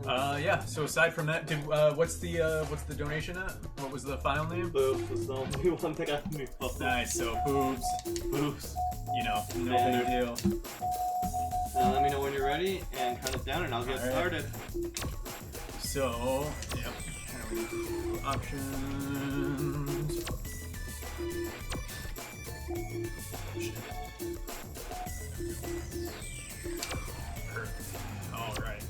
Yeah. So aside from that, what's the donation at? What was the file name? Boobs was the only one that got me. Nice. So boobs. You know, no big deal. Let me know when you're ready and count us down, and I'll get started. So, yep. Options. Perfect. All right.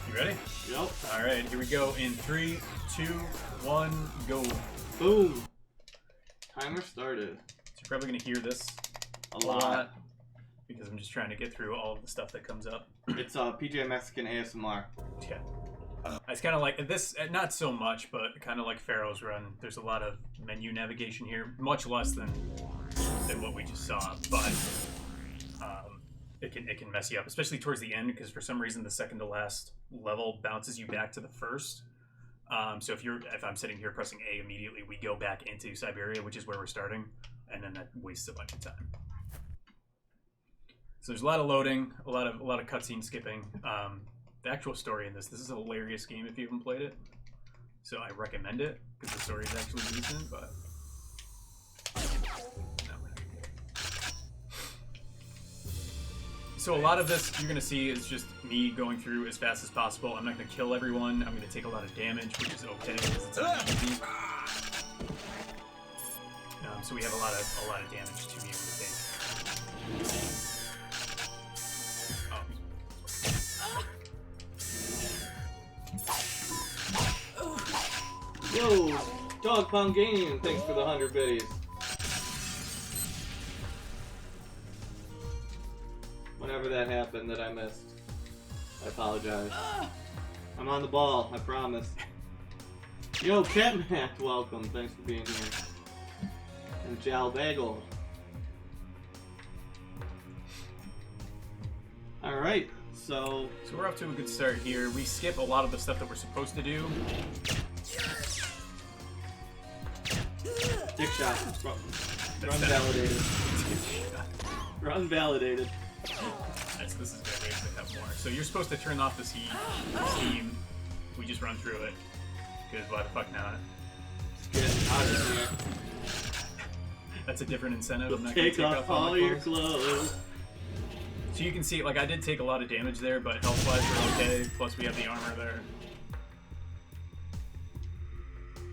You ready? Yep. All right. Here we go. In 3, 2, 1, go. Boom. Timer started. So you're probably gonna hear this a lot because I'm just trying to get through all of the stuff that comes up. It's PJ Mexican ASMR. Yeah. It's kind of like this, not so much, but kind of like Pharaoh's Run. There's a lot of menu navigation here, much less than what we just saw, but it can mess you up, especially towards the end, because for some reason the second to last level bounces you back to the first. So if I'm sitting here pressing A immediately, we go back into Siberia, which is where we're starting, and then that wastes a bunch of time. So there's a lot of loading, a lot of cutscene skipping. The actual story in this is a hilarious game if you haven't played it. So I recommend it because the story is actually decent, but no, we're not gonna get it. So a lot of this you're gonna see is just me going through as fast as possible. I'm not gonna kill everyone. I'm gonna take a lot of damage, which is okay because it's not easy. So we have a lot of damage to you, I think. Yo, Dog Pound Gaming, thanks for the 100 biddies. Whenever that happened that I missed, I apologize. I'm on the ball, I promise. Yo, Catman, welcome, thanks for being here. And Jal Bagel. Alright, so we're off to a good start here. We skip a lot of the stuff that we're supposed to do. Dick shot. Run validated. Run validated. This is gonna make it have more. So you're supposed to turn off the steam. We just run through it. Because why the fuck not? Just get out of here. That's a different incentive. I'm not take gonna off all your clothes. So you can see, like, I did take a lot of damage there, but health-wise we're okay. Plus we have the armor there.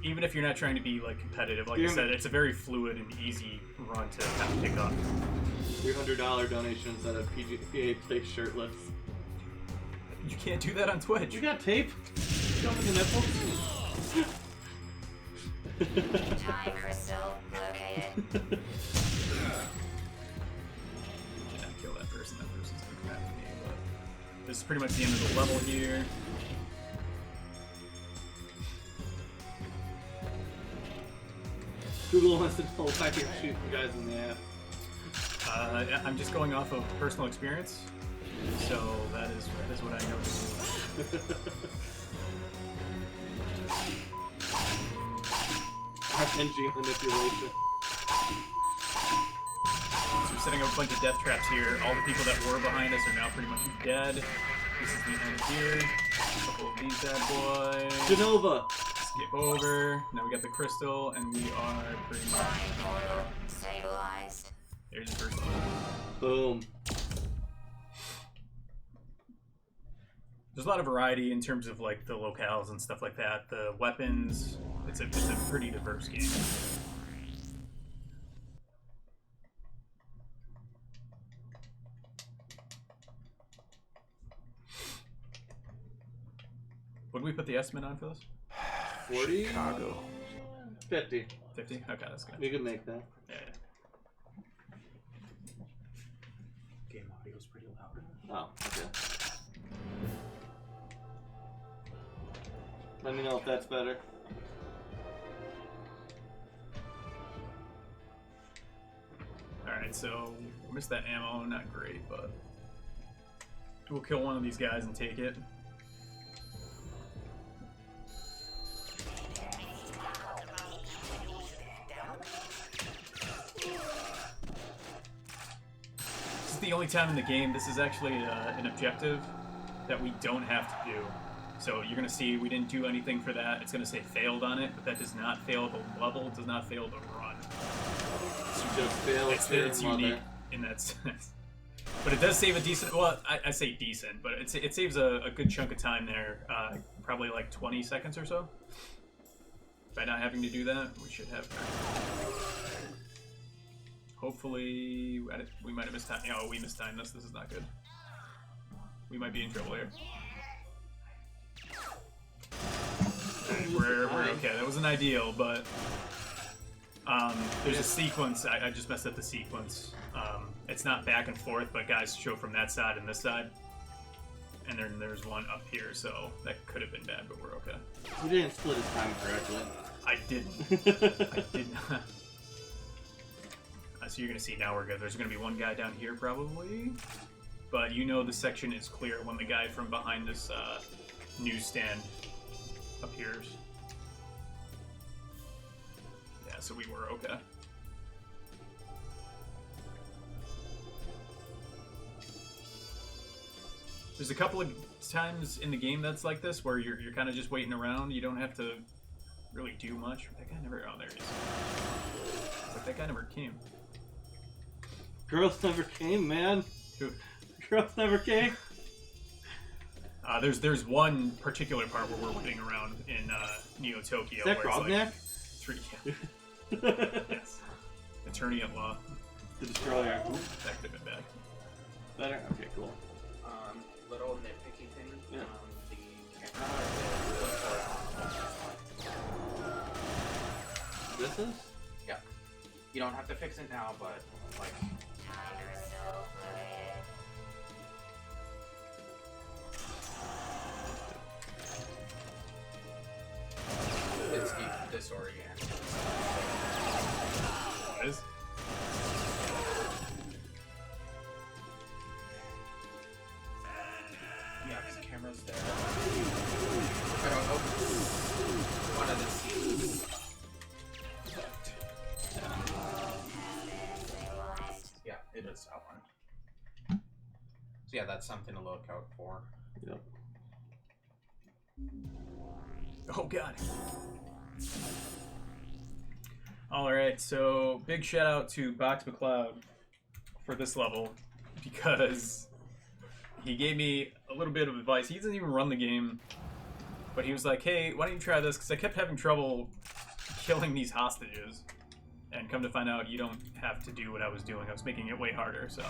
Even if you're not trying to be like competitive, like I said, it's a very fluid and easy run to kind of pick up. $300 donations at a PA Play shirtless. You can't do that on Twitch. You got tape? Show me the nipples. Time crystal located. Cannot kill that person. That person's gonna come after me. But this is pretty much the end of the level here. Google wants to know why you're shooting guys in the ass. I'm just going off of personal experience, so that is what I know to do. RNG manipulation. So we're setting up a bunch of death traps here. All the people that were behind us are now pretty much dead. This is the end here. A couple of these bad boys. Genova! Skip over. Now we got the crystal, and we are pretty much stabilized. There's the first one. Boom. There's a lot of variety in terms of like the locales and stuff like that. The weapons. It's a pretty diverse game. What did we put the estimate on for this? 40? Chicago. 50. 50? Okay, that's good. We can make that. Yeah. Game audio's pretty loud. Oh, okay. Let me know if that's better. Alright, so missed that ammo, not great, but we'll kill one of these guys and take it. the only time in the game this is actually an objective that we don't have to do. So you're going to see we didn't do anything for that. It's going to say failed on it, but that does not fail the level, does not fail the run. Just fail It's unique in that sense. But it does save a decent, well, I say decent, but it saves a good chunk of time there. Probably like 20 seconds or so. By not having to do that, we should have time. Hopefully, we might have missed time. Oh, we missed time. This is not good. We might be in trouble here. We're okay. That wasn't ideal, but there's a sequence. I just messed up the sequence. It's not back and forth, but guys show from that side and this side. And then there's one up here, so that could have been bad, but we're okay. You didn't split his time correctly. I didn't. I did not. So you're going to see now we're good. There's going to be one guy down here probably. But you know the section is clear when the guy from behind this newsstand appears. Yeah, so we were okay. There's a couple of times in the game that's like this where you're kind of just waiting around. You don't have to really do much. That guy never... Oh, there he is. It's like that guy never came. Girls never came, man. Who? Girls never came. There's one particular part where we're waiting around in Neo Tokyo. Is that where Grognak? it's like 3. Yes. Attorney at law. The destroyer. That could have been bad. Better? Okay, cool. Little nitpicky thing. Yeah. The camera is This is? yeah. You don't have to fix it now, but like Time crystal located. it's disorienting. What is? Yeah, because the camera's there. I don't know. One of the scenes. Yeah, it is that one. So yeah, that's something to look out for. Yep. Oh god. Alright, so big shout out to Box McCloud for this level because he gave me a little bit of advice. He doesn't even run the game, but he was like, hey, why don't you try this? Because I kept having trouble killing these hostages. And come to find out, you don't have to do what I was doing. I was making it way harder, so...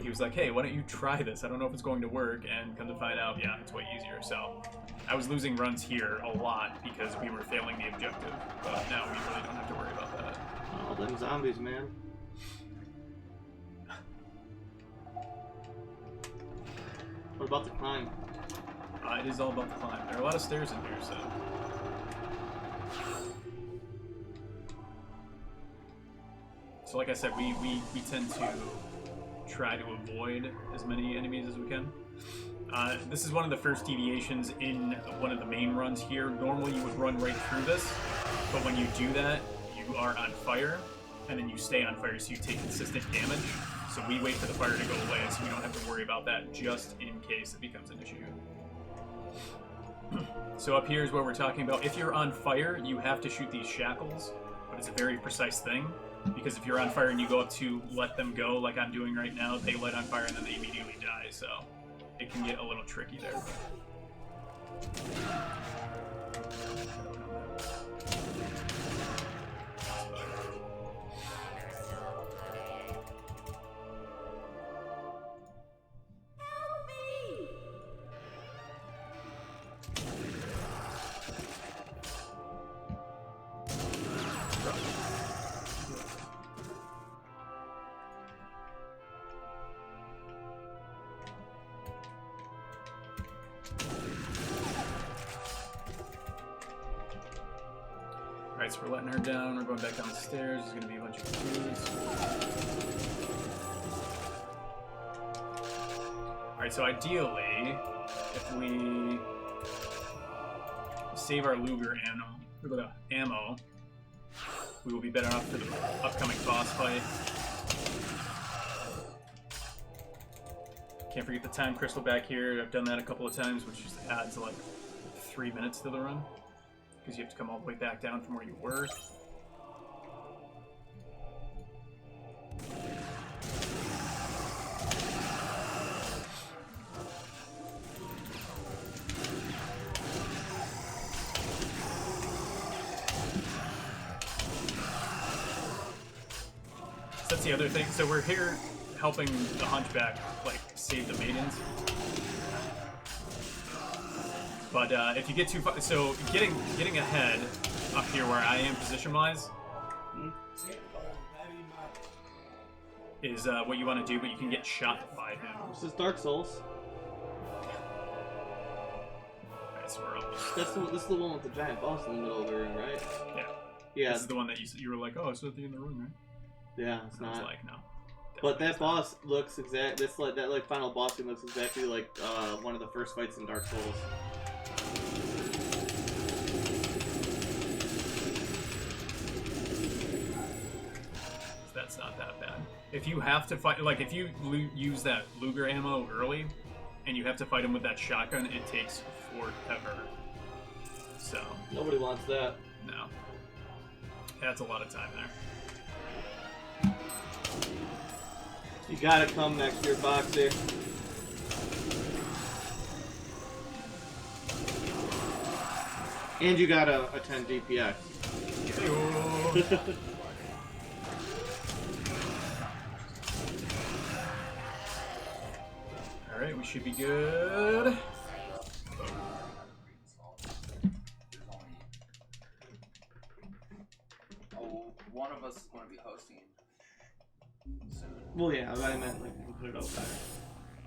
He was like, hey, why don't you try this? I don't know if it's going to work. And come to find out, yeah, it's way easier. So I was losing runs here a lot because we were failing the objective. But now we really don't have to worry about that. Oh, them zombies, man. What about the climb? It is all about the climb. There are a lot of stairs in here, so... So like I said, we tend to try to avoid as many enemies as we can. This is one of the first deviations in one of the main runs here. Normally you would run right through this, but when you do that, you are on fire, and then you stay on fire, so you take consistent damage. So we wait for the fire to go away, so we don't have to worry about that just in case it becomes an issue. So up here is what we're talking about. If you're on fire, you have to shoot these shackles, but it's a very precise thing. Because if you're on fire and you go up to let them go, like I'm doing right now, they light on fire and then they immediately die, so it can get a little tricky there. Alright, so we're letting her down, we're going back down the stairs, there's going to be a bunch of clues. Alright, so ideally, if we save our Luger ammo, we will be better off for the upcoming boss fight. Can't forget the time crystal back here. I've done that a couple of times, which just adds like 3 minutes to the run. Because you have to come all the way back down from where you were. So that's the other thing. So we're here helping the Hunchback, like, save the maidens. But if you get too far, so getting ahead up here where I am position-wise is what you want to do, but you can get shot by him. This is Dark Souls. Alright, so we're almost... This is the one with the giant boss in the middle of the room, right? Yeah. Yeah. This is the one that you were like, oh, it's at the end of the room, right? Yeah, it's And I not. was like, no. But that boss looks that final boss scene looks exactly like one of the first fights in Dark Souls. That's not that bad. If you have to fight, like if you use that Luger ammo early, and you have to fight him with that shotgun, it takes forever. So Nobody wants that. no, that's a lot of time there. You gotta come next year, Boxer. And you gotta attend DPX. Alright, we should be good. Oh, one of us is going to be hosting soon. Well, yeah, I meant like you can put it out there.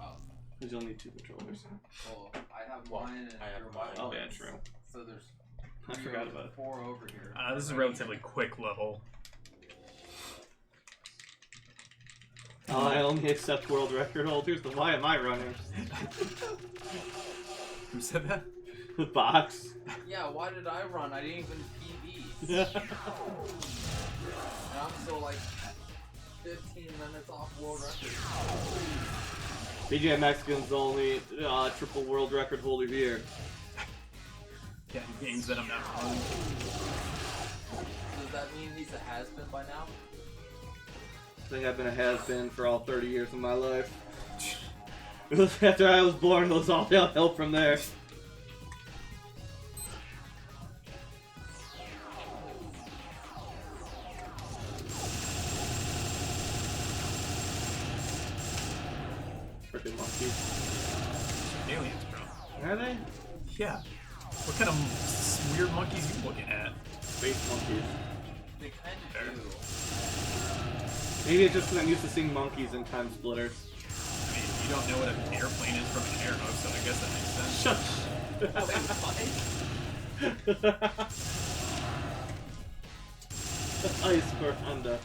Oh, Because you'll need 2 controllers. well, I have mine and I have your mine. Oh, yeah, true. So there's I forgot about it. 4 over here. This is a relatively quick level. I only accept world record holders, then why am I running? Who said that? The box. Yeah, why did I run? I didn't even PB. And I'm still like 15 minutes off world record. BJ Mexican's the only triple world record holder here. Yeah, games that I'm not running. Does that mean he's a has-been by now? I think I've been a has-been for all 30 years of my life. After I was born, it was all downhill from there. Freaking monkeys. Aliens, bro. Are they? Yeah. What kind of weird monkeys you looking at? Space monkeys. They kind of do. Maybe it's just because I'm used to seeing monkeys in Timesplitters. I mean, you don't know what an airplane is from an arrow, so I guess that makes sense. Shut Ice for Honda.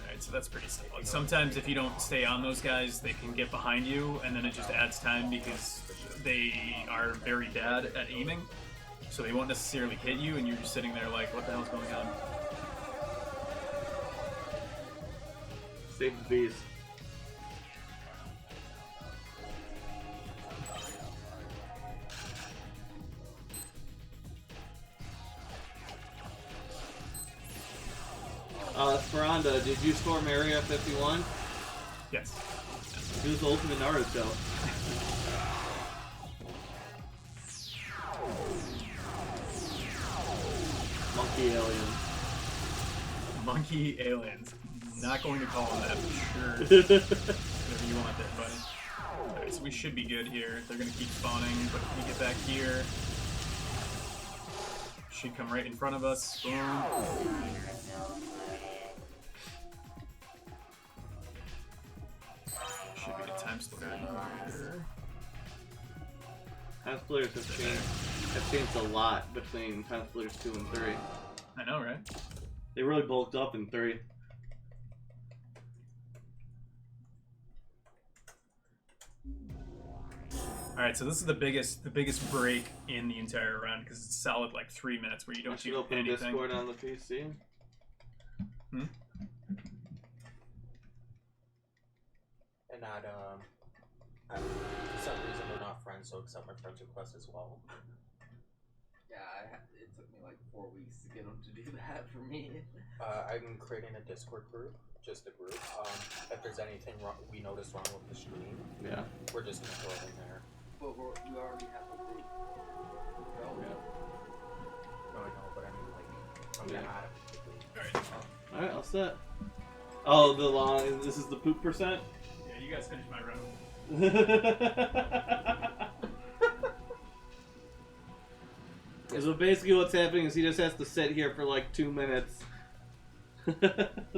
Alright, so that's pretty simple. Like, sometimes if you don't stay on those guys, they can get behind you, and then it just adds time because they are very bad at aiming. So they won't necessarily hit you, and you're just sitting there like, what the hell's going on? Save the bees. Esperanza, did you storm Area 51? Yes. It was the ultimate Naruto. Monkey aliens. Monkey aliens. Not going to call them that for sure. Whatever you want there, buddy. Alright, so we should be good here. They're gonna keep spawning, but if we get back here, should come right in front of us. Boom. Should be a time splitter here. Timesplitters have changed a lot between Timesplitters 2 and 3. I know, right? They really bulked up in 3. Alright, so this is the biggest break in the entire round because it's solid like 3 minutes where you I don't should do open anything. Discord on the PC. Hmm? not, for some reason we're not friends, so accept my friend's request as well. Yeah, it took me like 4 weeks to get him to do that for me. I'm creating a Discord group, just a group. If there's anything wrong, we notice wrong with the stream, Yeah. we're just gonna throw it in there. But we already have a group. No, I know, but I mean, like, I'm gonna add it to the group. Alright, all set. Oh, the long. This is the poop percent? Yeah, you guys finished my run. So basically what's happening is he just has to sit here for like 2 minutes. So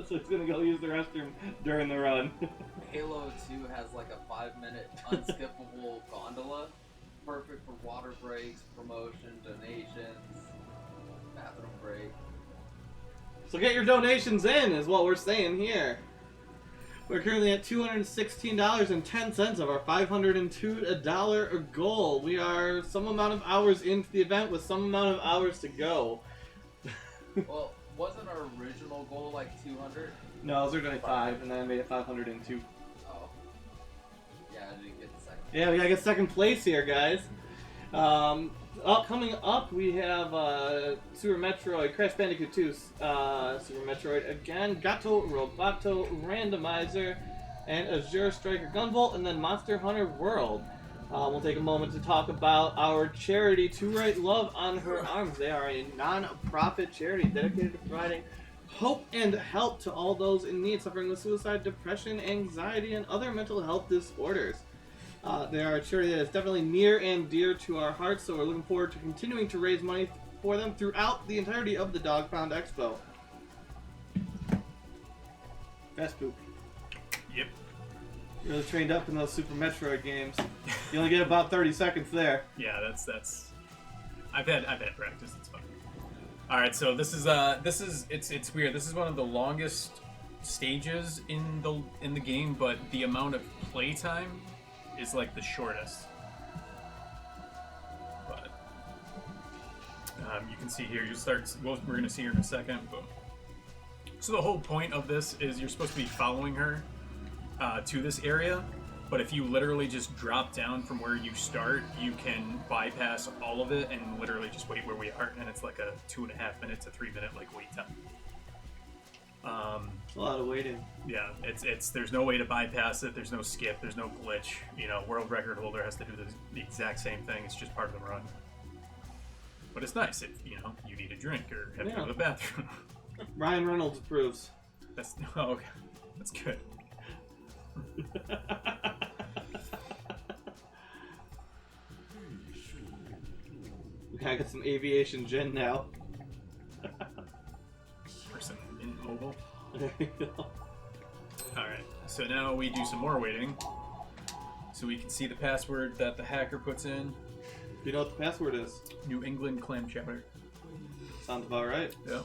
he's gonna go use the restroom during the run. Halo 2 has like a 5-minute unskippable gondola. Perfect for water breaks, promotion, donations, bathroom break. So get your donations in, is what we're saying here. We're currently at $216.10 of our $502 goal. We are some amount of hours into the event with some amount of hours to go. Well, wasn't our original goal like 200? No, those are only 5, and then I made it 502. Oh. Yeah, I didn't get the second. Yeah, we gotta get second place here, guys. Coming up, we have Super Metroid, Crash Bandicoot 2, Super Metroid again, Gato Roboto Randomizer, and Azure Striker Gunvolt, and then Monster Hunter World. We'll take a moment to talk about our charity, To Write Love on Her Arms. They are a non-profit charity dedicated to providing hope and help to all those in need suffering with suicide, depression, anxiety, and other mental health disorders. They are a charity that is definitely near and dear to our hearts, so we're looking forward to continuing to raise money for them throughout the entirety of the Dog Pound Expo. Fast poop. Yep. You're really trained up in those Super Metroid games. You only get about 30 seconds there. Yeah, that's. I've had practice. It's fun. All right, so this is it's weird. This is one of the longest stages in the game, but the amount of playtime is like the shortest. But you can see here. We're gonna see her in a second. But so the whole point of this is you're supposed to be following her to this area. But if you literally just drop down from where you start, you can bypass all of it and literally just wait where we are, and it's like a 2.5 minute to 3 minute like wait time. A lot of waiting. Yeah, it's there's no way to bypass it. There's no skip. There's no glitch. You know, world record holder has to do the exact same thing. It's just part of the run. But it's nice if you need a drink or have to go to the bathroom. Ryan Reynolds approves. That's okay. That's good. We gotta get some aviation gin now. Or some in mobile. There you go. Alright, so now we do some more waiting. So we can see the password that the hacker puts in. You know what the password is? New England clam chowder. Sounds about right. Yep.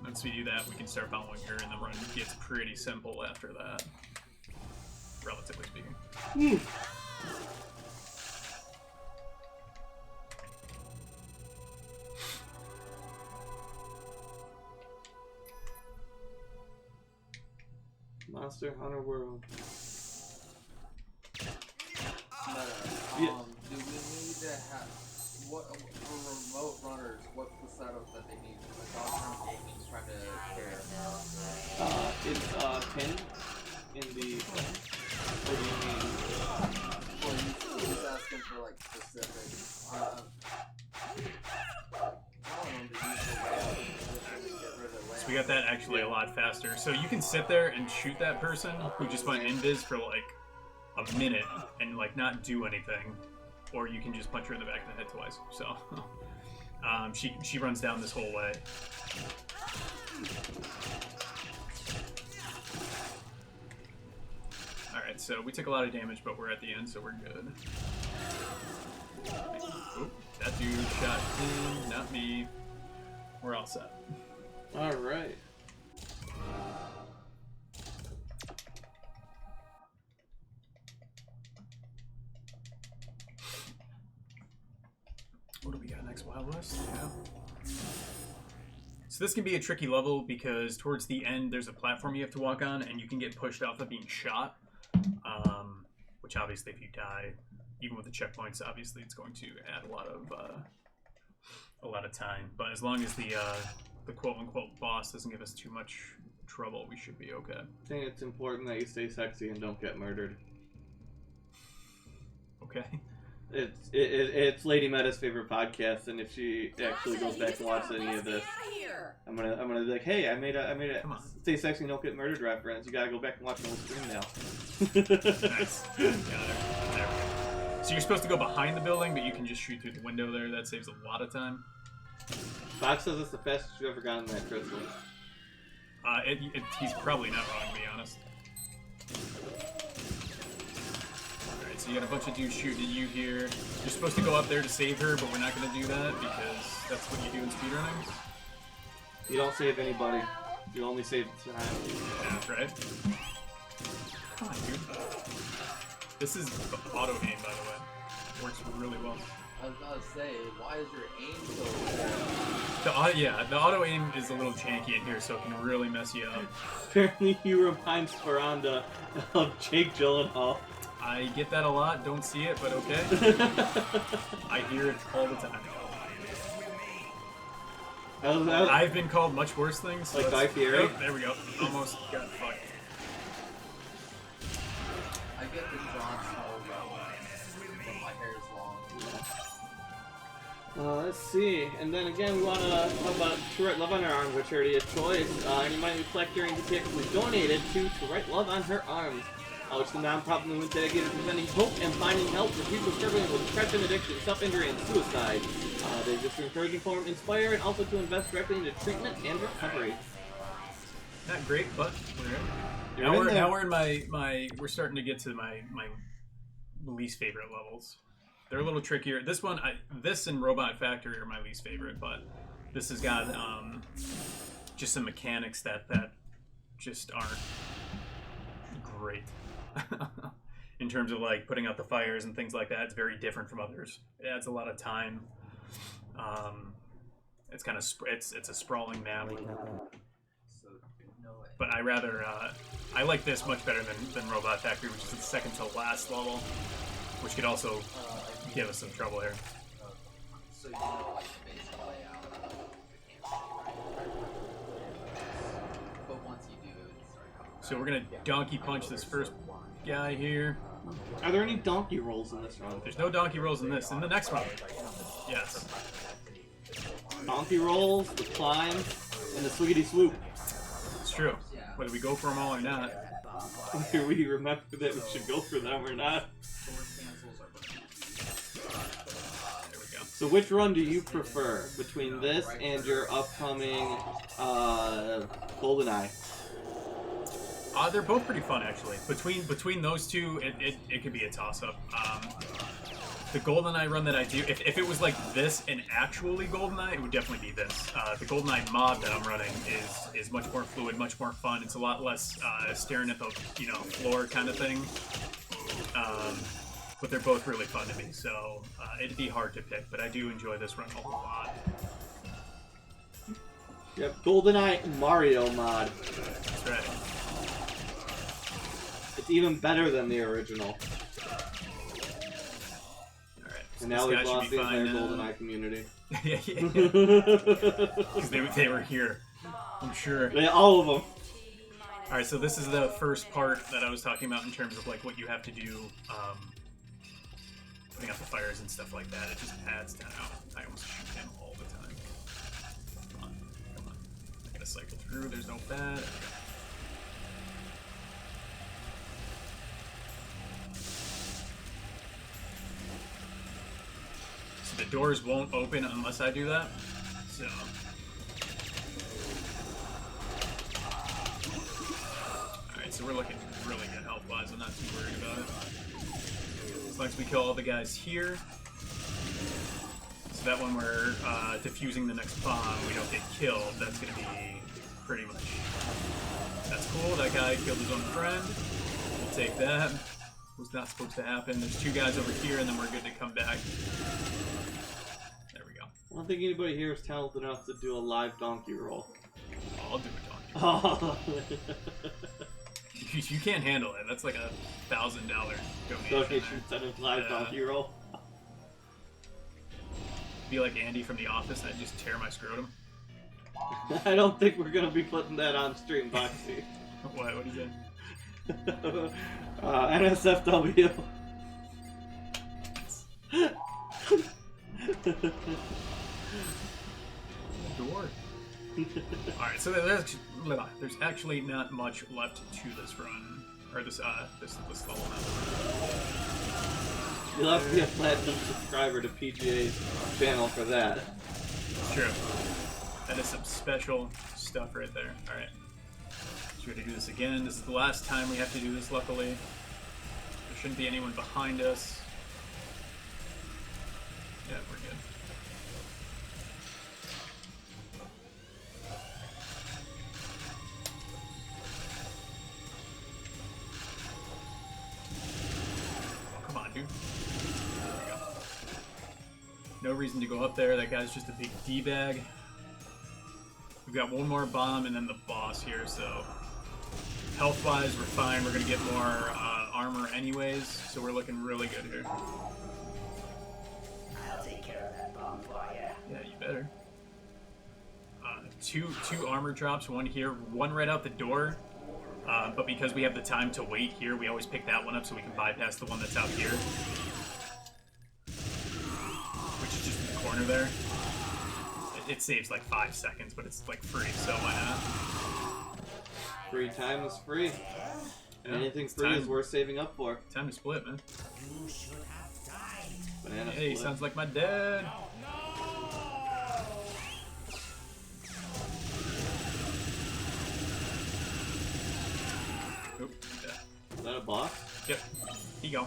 Once we do that, we can start following her, and the run gets pretty simple after that. Relatively speaking. Monster Hunter World. Do we need to have what for remote runners? What's the setup that they need? Like Dogtown Gaming's trying to care. It's pinned in the. What do you mean? Well, he's asking for like specifics. I want him to use the get rid of So we got that actually a lot faster. So you can sit there and shoot that person who just went invis for like a minute and like not do anything, or you can just punch her in the back of the head twice. So she runs down this whole way. All right, so we took a lot of damage, but we're at the end, so we're good. Oop, that dude shot him, not me. We're all set. All right. What do we got next? Wild West? Yeah. So this can be a tricky level because towards the end there's a platform you have to walk on and you can get pushed off of being shot. Which obviously if you die, even with the checkpoints, obviously it's going to add a lot of time. But as long as the quote-unquote boss doesn't give us too much trouble, we should be okay. I think it's important that you stay sexy and don't get murdered. Okay. It's Lady Meta's favorite podcast, and if she actually goes back and watches any of this, I'm gonna be like, hey, I made a Come on. stay sexy and don't get murdered reference. You gotta go back and watch the whole stream now. Nice. Yeah, there we go. So you're supposed to go behind the building, but you can just shoot through the window there. That saves a lot of time. Fox says it's the fastest you've ever gotten that crystal. He's probably not wrong, to be honest. Alright, so you got a bunch of dudes shooting at you here. You're supposed to go up there to save her, but we're not going to do that because that's what you do in speedrunning. You don't save anybody. You only save time. Yeah, that's right. Come on, dude. This is auto aim, by the way. Works really well. I was about to say, why is your aim so bad? The auto aim is a little janky in here, so it can really mess you up. Apparently, you remind Speranda of Jake Gyllenhaal. I get that a lot, don't see it, but okay. I hear it all the time. I've been called much worse things. So like Guy Fieri? Oh, there we go. Almost got fucked. I get the Jon Snow when my hair is long. Let's see. And then again, we want to talk about To Write Love on Her Arms, a charity of choice. Any money we collect during DPX was donated to Write Love on Her Arms, which is a non-profit movement dedicated to presenting hope and finding help for people struggling with depression, addiction, self-injury, and suicide. They just to encourage, inform, inspire, and also to invest directly into treatment and recovery. Not great, but we're You're in there. now we're in my we're starting to get to my least favorite levels. They're a little trickier. This one, this and Robot Factory are my least favorite, but this has got just some mechanics that just aren't great. In terms of like putting out the fires and things like that, it's very different from others. It adds a lot of time. It's kind of it's a sprawling map. But I like this much better than Robot Factory, which is the second to last level, which could also give us some trouble here. So you know, like the basic layout of the campaign, but once you do, it starts coming back. So we're gonna donkey punch this first guy here. Are there any donkey rolls in this round? There's no donkey rolls in this. In the next one, yes. Donkey rolls, the climbs, and the swiggity swoop. It's true. Whether we go for them all or not. Do we remember that we should go for them or not? Sword cancels are There we go. So which run do you prefer between this and your upcoming GoldenEye? They're both pretty fun, actually. Between those two, it could be a toss-up. The GoldenEye run that I do, if it was like this and actually GoldenEye, it would definitely be this. The GoldenEye mod that I'm running is much more fluid, much more fun. It's a lot less staring at the floor kind of thing. But they're both really fun to me, so it'd be hard to pick. But I do enjoy this run a whole lot. Yep, GoldenEye Mario mod. That's right. It's even better than the original. So And now this we've guy lost should be the entire fine now. GoldenEye community. Yeah. Because they were here, I'm sure. Yeah, all of them. Alright, so this is the first part that I was talking about in terms of like what you have to do, putting out the fires and stuff like that. It just adds time. I almost shoot him all the time. Come on. I gotta cycle through, there's no bad. The doors won't open unless I do that, so. Alright, so we're looking really good health-wise. I'm not too worried about it. As long as we kill all the guys here. So that when we're defusing the next bomb, we don't get killed. That's going to be pretty much... That's cool. That guy killed his own friend. We'll take that. Was not supposed to happen. There's two guys over here, and then we're good to come back. don't think anybody here is talented enough to do a live donkey roll. I'll do a donkey. Oh. You can't handle it. That's like a $1,000 donation. Donation instead of live donkey roll. Be like Andy from The Office and I'd just tear my scrotum. I don't think we're gonna be putting that on stream, Boxy. What? What is it? NSFW. Door. Alright, so there's actually not much left to this run. Or this level now. You'll have to be a platinum subscriber to PGA's channel for that. True. That is some special stuff right there. Alright. So we have to do this again. This is the last time we have to do this, luckily. There shouldn't be anyone behind us. Yeah, we're good. Oh, come on, dude. There we go. No reason to go up there. That guy's just a big D-bag. We've got one more bomb and then the boss here, so health-wise, we're fine. We're going to get more armor anyways, so we're looking really good here. I'll take care of that bomb for you. Yeah, you better. Two armor drops, one here, one right out the door. But because we have the time to wait here, we always pick that one up so we can bypass the one that's out here. Which is just in the corner there. It saves like 5 seconds, but it's like free, so why not? Free time is free. Yeah, Anything it's free time. is worth saving up for. Time to split, man. You should have died. Banana Hey, split. sounds like my dad. Oop, yeah. Is that a boss? Yep. Here you go.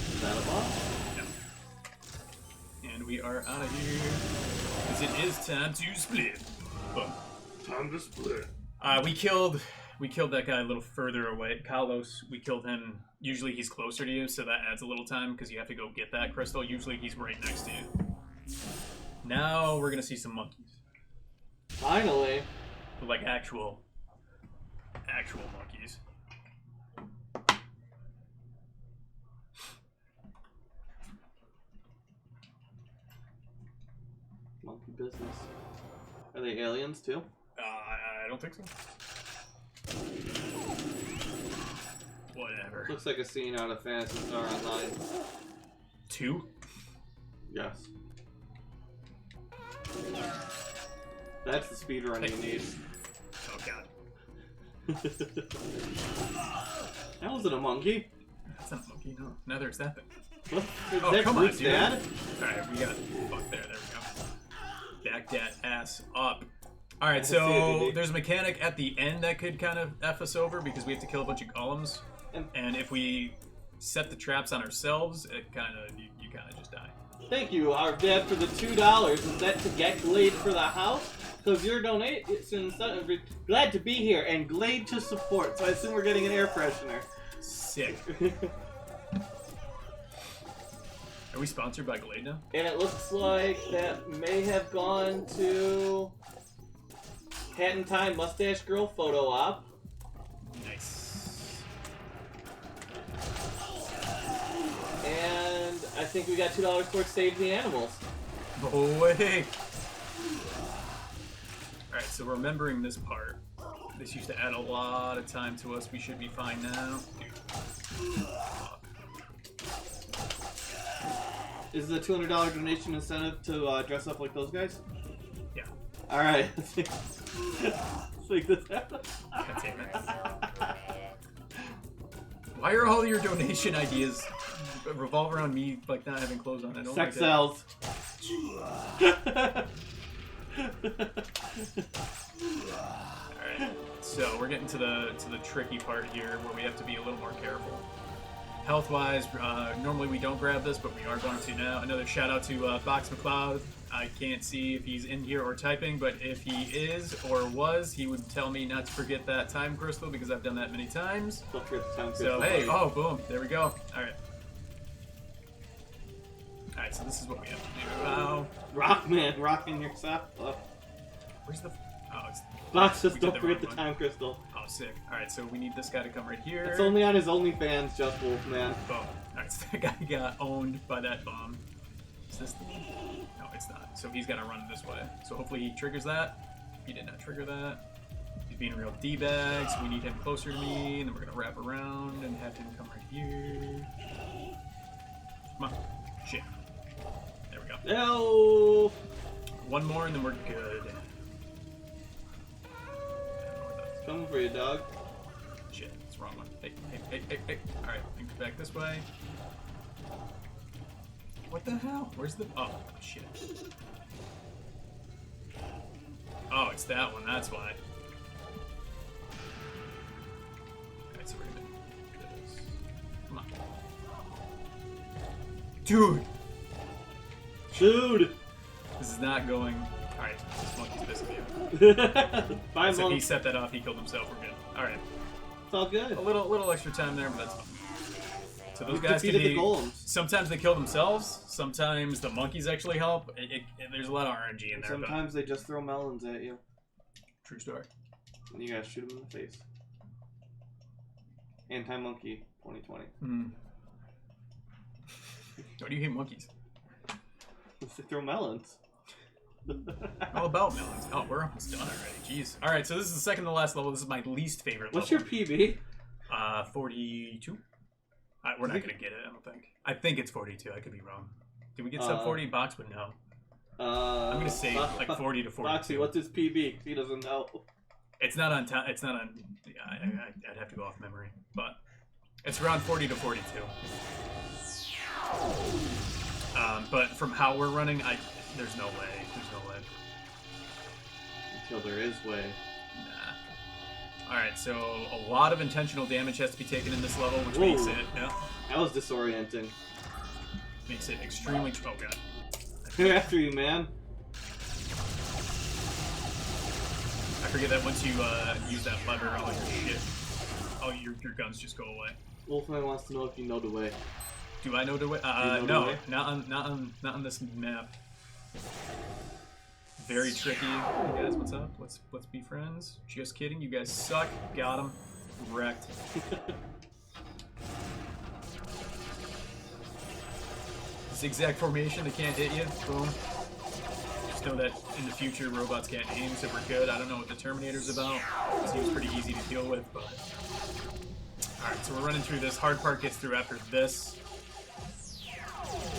Is that a boss? And we are out of here. Because it is time to split. Boom. Time to split. We killed that guy a little further away. Kalos, we killed him. Usually he's closer to you, so that adds a little time because you have to go get that crystal. Usually he's right next to you. Now we're gonna see some monkeys. Finally. But like actual monkeys. Monkey business. Are they aliens too? I don't think so. Whatever. Looks like a scene out of Phantasy Star Online. 2? Yes. That's the speedrun you need. Oh god. That wasn't a monkey. That's not a monkey, no. Neither is that thing. What? Is Oh, that come on, Groot's dude. dad? Alright, we got fuck there we go. Back that ass up. Alright, I see it, so dude. there's a mechanic at the end that could kind of F us over because we have to kill a bunch of golems. And if we set the traps on ourselves, it kind of you kind of just die. Thank you, our dad, for the $2. Is that to get Glade for the house? Because your donation, glad to be here, and Glade to support. So I assume we're getting an air freshener. Sick. Are we sponsored by Glade now? And it looks like that may have gone to Hat in Time Mustache Girl photo op. Nice. And I think we got $2 for Save the Animals. Boy. Alright, so remembering this part. This used to add a lot of time to us. We should be fine now. Dude. Fuck. Is the $200 donation incentive to dress up like those guys? Yeah. Alright, let's make this happen. God damn it. Why are all your donation ideas revolve around me like not having clothes on? I don't Sex like sells. Alright, so we're getting to the tricky part here where we have to be a little more careful. Health-wise, normally we don't grab this, but we are going to now. Another shout-out to Box McLeod. I can't see if he's in here or typing, but if he is or was, he would tell me not to forget that time crystal because I've done that many times. Don't forget the time So, crystal, hey, buddy. oh, boom, there we go. Alright. Alright, Alright, so this is what we have to do. Oh, Rockman, rocking yourself up. where's the... Oh, it's... Boxes, We did don't the forget wrong the one. time crystal. Oh, sick. Alright, so we need this guy to come right here. It's only on his OnlyFans, Just Wolfman. Boom. Alright, so that guy got owned by that bomb. Is this the... No, it's not. So he's got to run this way. So hopefully he triggers that. He did not trigger that. He's being real D-bags. We need him closer to me, and then we're going to wrap around and have him come right here. Come on. Shit. There we go. No. One more, and then we're good. Coming for you, dog. Shit, it's the wrong one. Hey, hey, hey, hey, hey. Alright, back this way. What the hell? Where's the... Oh, shit. Oh, it's that one. That's why. Alright, so we're gonna do this. Come on. Dude! Dude. This is not going... Alright, this monkey's pissing me off. Five So he months. set that off, he killed himself, we're good. Alright. It's all good. A little extra time there, but that's fine. So those guys can defeated be... the golems. Sometimes they kill themselves, sometimes the monkeys actually help. There's a lot of RNG in there, Sometimes they just throw melons at you. but... True story. And you gotta shoot them in the face. Anti-monkey 2020. Hmm. Why do you hate monkeys? They throw melons. All about melons. Oh, we're almost done already. Jeez. Alright, so this is the second to last level. This is my least favorite What's level. your PB? 42? We're not gonna get it, I don't think. I think it's 42. I could be wrong. Did we get sub 40? Box would know. I'm gonna say like 40 to 42. Foxy, what's his PB? He doesn't know. It's not on time. It's not on. Yeah, I'd have to go off memory, but it's around 40 to 42. But from how we're running, there's no way. There's no way. Until there is way. Nah. All right, so a lot of intentional damage has to be taken in this level, which Whoa. makes it That was disorienting. extremely. Oh god. After you, man. I forget that once you use that lever, all your guns just go away. Wolfman wants to know if you know the way. Do I know the way? know the No, way? not on this map. Very tricky. Hey guys, what's up? Let's be friends. Just kidding. You guys suck. Got him. Wrecked. Zigzag formation. They can't hit you. Boom. Just know that in the future robots can't aim, so we're good. I don't know what the Terminator's about. It seems pretty easy to deal with, but. Alright, so we're running through this. Hard part gets through after this.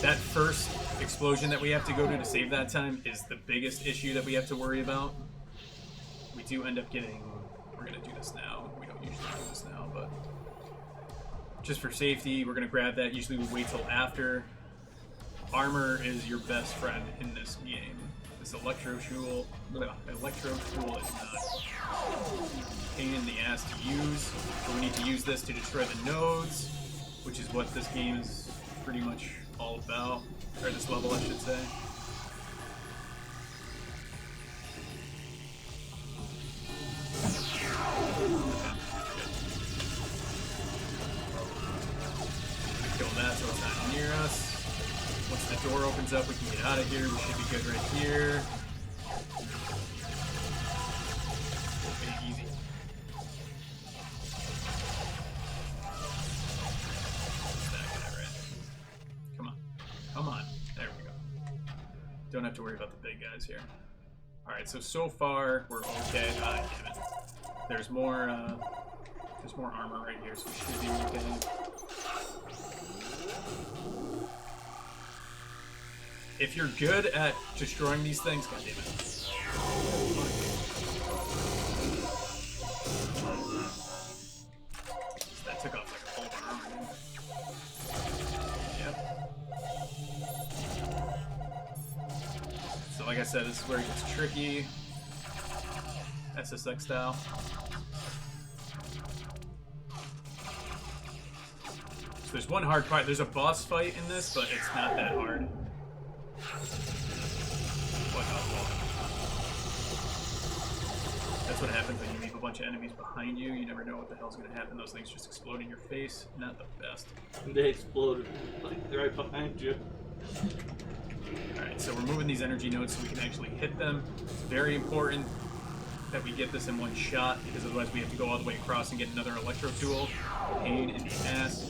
That first explosion that we have to go to save that time is the biggest issue that we have to worry about. We do end up getting... We're going to do this now. We don't usually do this now, but... Just for safety, we're going to grab that. Usually we wait till after. Armor is your best friend in this game. This electro tool is not pain in the ass to use. But we need to use this to destroy the nodes, which is what this game is pretty much all about. Or this level, I should say. Kill that so it's not near us. Once the door opens up, we can get out of here. We should be good right here. Okay, easy. That guy, right? Come on. Come on. There we go. Don't have to worry about the big guys here. Alright, so far, we're okay. Ah, damn it. There's more armor right here, so we should be okay. If you're good at destroying these things, god damn it. That took off like a whole armor. Yep. So like I said, this is where it gets tricky. SSX style. So there's one hard part. There's a boss fight in this, but it's not that hard. What the fuck? That's what happens when you leave a bunch of enemies behind you. You never know what the hell's gonna happen. Those things just explode in your face. Not the best. They exploded like right behind you. so we're moving these energy nodes so we can actually hit them. It's very important that we get this in one shot, because otherwise we have to go all the way across and get another electro tool. Pain in the ass.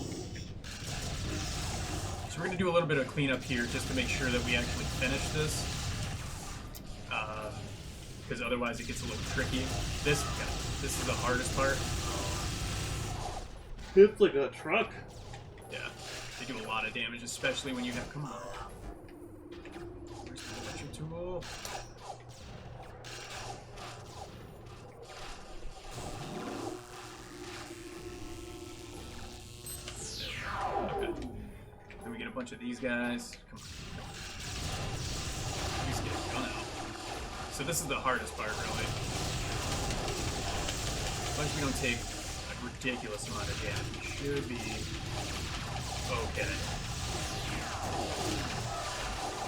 So we're going to do a little bit of cleanup here just to make sure that we actually finish this. Because otherwise it gets a little tricky. This is the hardest part. It's like a truck. Yeah, they do a lot of damage, especially when you have... Come on. Where's the electro tool? Okay. Then we get a bunch of these guys. Come on. Please get a gun out. So this is the hardest part, really. As long as we don't take a ridiculous amount of damage, we should be okay.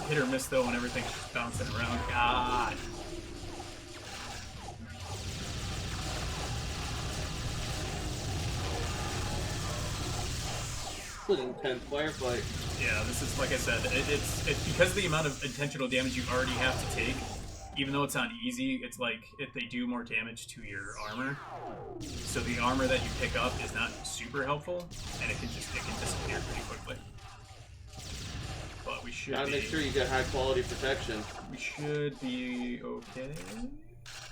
Hit or miss, though, when everything's just bouncing around. God! It's an intense firefight. Yeah, this is, like I said, it's because of the amount of intentional damage you already have to take. Even though it's on easy, it's like if they do more damage to your armor. So the armor that you pick up is not super helpful, and it can disappear pretty quickly. But we should Gotta make sure you get high quality protection. We should be okay?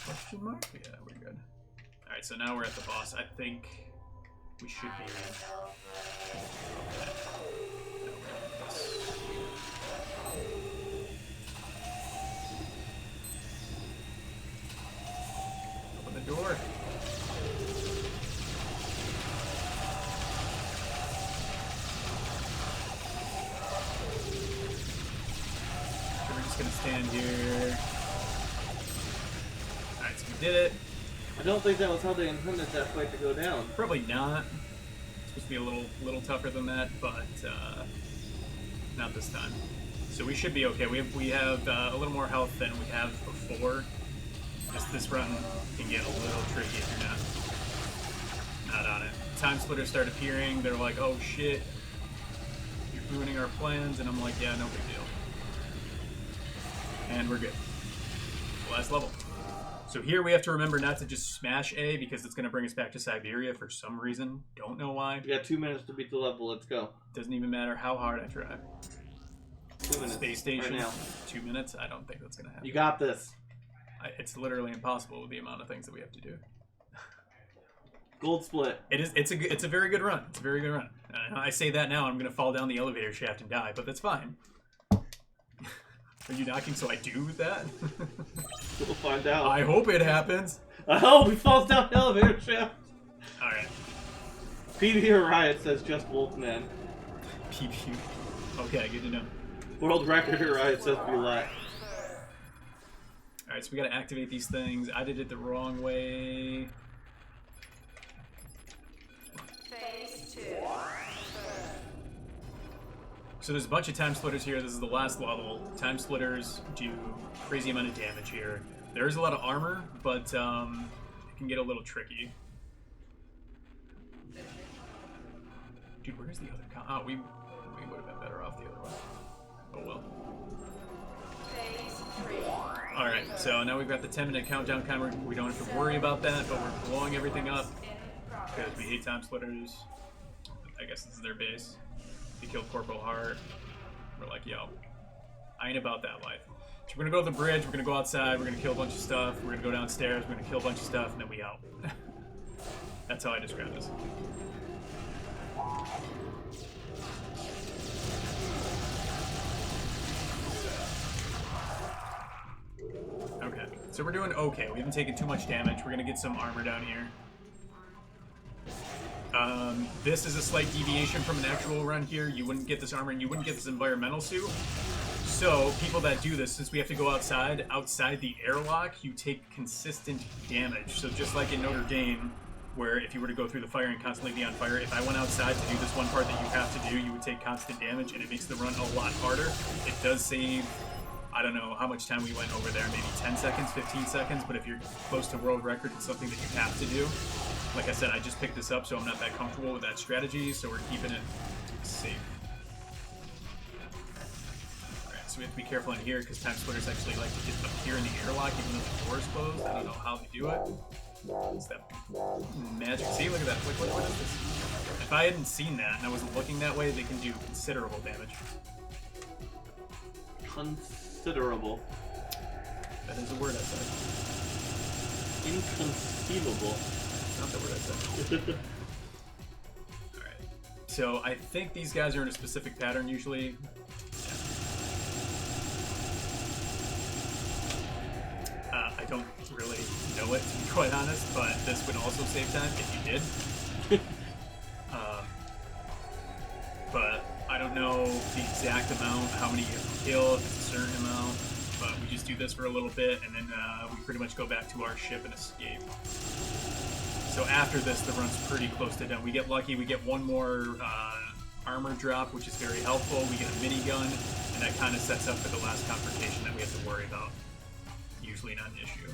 Question mark? Yeah, we're good. Alright, so now we're at the boss. I think we should be... Open the door. So we're just gonna stand here. Alright, so we did it. I don't think that was how they intended that fight to go down. Probably not. It's supposed to be a little tougher than that, but not this time. So we should be okay. We have a little more health than we have before. Just this run can get a little tricky if you're not on it. Timesplitters start appearing. They're like, "Oh shit, you're ruining our plans," and I'm like, "Yeah, no big deal." And we're good. Last level. So here we have to remember not to just smash A because it's going to bring us back to Siberia for some reason. Don't know why. You got 2 minutes to beat the level. Let's go. Doesn't even matter how hard I try. 2 minutes. Space station. Right now. 2 minutes? I don't think that's going to happen. You got this. It's literally impossible with the amount of things that we have to do. Gold split. It's a very good run. It's a very good run. I say that now, I'm going to fall down the elevator shaft and die, but that's fine. Are you knocking so I do that? We'll find out. I hope it happens. I hope he falls down the elevator shaft. Alright. PB or Riot says just Wolfman. PB. Okay, good to know. World record or Riot says Roulette. Alright, so we gotta activate these things. I did it the wrong way. Phase 2. So there's a bunch of Timesplitters here. This is the last level. Timesplitters do crazy amount of damage here. There is a lot of armor, but it can get a little tricky. Dude, where's the other oh, we would have been better off the other way. Oh well. Phase 3. Alright, so now we've got the 10-minute countdown timer. We don't have to worry about that, but we're blowing everything up because we hate Timesplitters. I guess this is their base. We killed Corporal Hart. We're like, yo, I ain't about that life. So we're gonna go to the bridge, we're gonna go outside, we're gonna kill a bunch of stuff, we're gonna go downstairs, we're gonna kill a bunch of stuff, and then we out. That's how I describe this. Okay, so we're doing okay. We haven't taken too much damage. We're gonna get some armor down here. This is a slight deviation from an actual run here. You wouldn't get this armor and you wouldn't get this environmental suit. So, people that do this, since we have to go outside the airlock, you take consistent damage. So just like in Notre Dame, where if you were to go through the fire and constantly be on fire, if I went outside to do this one part that you have to do, you would take constant damage, and it makes the run a lot harder. It does save, I don't know how much time we went over there, maybe 10 seconds, 15 seconds, but if you're close to world record, it's something that you have to do. Like I said, I just picked this up, so I'm not that comfortable with that strategy, so we're keeping it safe. Alright, so we have to be careful in here because Timesplitters actually like to just appear in the airlock even though the door is closed. I don't know how they do it. It's that magic. See, look at that. What is this? If I hadn't seen that and I wasn't looking that way, they can do considerable damage. Considerable. That is a word I said. Inconceivable. Not the word I said. Alright. So I think these guys are in a specific pattern usually. I don't really know it, to be quite honest, but this would also save time if you did. But I don't know the exact amount, how many you have to kill, if it's a certain amount, but we just do this for a little bit, and then we pretty much go back to our ship and escape. So after this, the run's pretty close to done. We get lucky, we get one more armor drop, which is very helpful. We get a minigun, and that kind of sets up for the last confrontation that we have to worry about. Usually not an issue.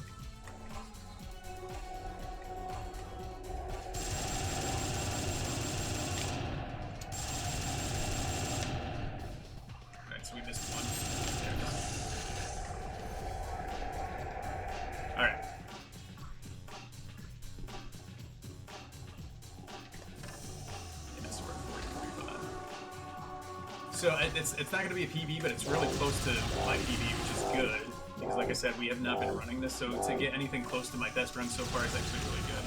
Alright, so we missed one. There it is. Alright. Yes, we're at 45. So it's not going to be a PB, but it's really close to my PB, which is good. Because like I said, we have not been running this, so to get anything close to my best run so far is actually really good.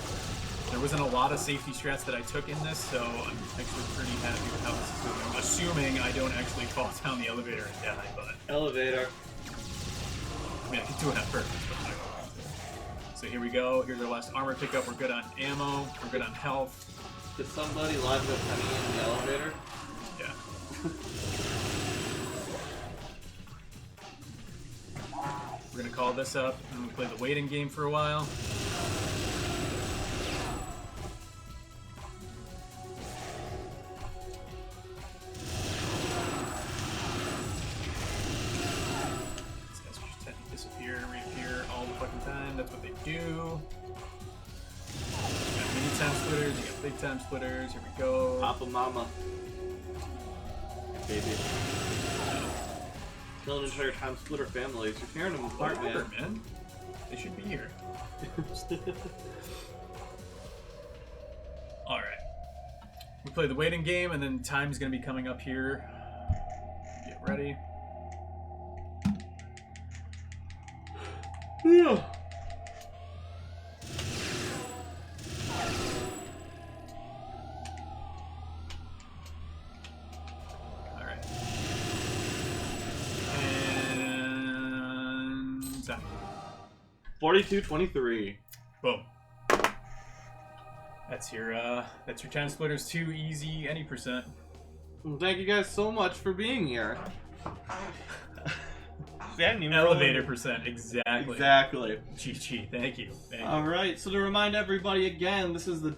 There wasn't a lot of safety strats that I took in this, so I'm actually pretty happy with how this is moving. Assuming I don't actually fall down the elevator and die, but... Elevator. I mean, I can do it at first, but I'm not going to. So here we go. Here's our last armor pickup. We're good on ammo. We're good on health. Did somebody lodge a penny in the elevator? Yeah. We're going to call this up, and we'll play the waiting game for a while. These guys just tend to disappear and reappear all the fucking time. That's what they do. You got mini Timesplitters, you got big Timesplitters. Here we go. Papa Mama. Baby. Killing entire Timesplitter families. You're tearing them apart, Whatever, man. They should be here. Alright. We play the waiting game, and then time's going to be coming up here. Get ready. Yeah. Alright. And... time. 42-23. Boom. That's your Timesplitters 2 easy any percent. Well, thank you guys so much for being here. Elevator percent, exactly. Exactly. GG, thank you. Thank you. Alright, so to remind everybody again, this is the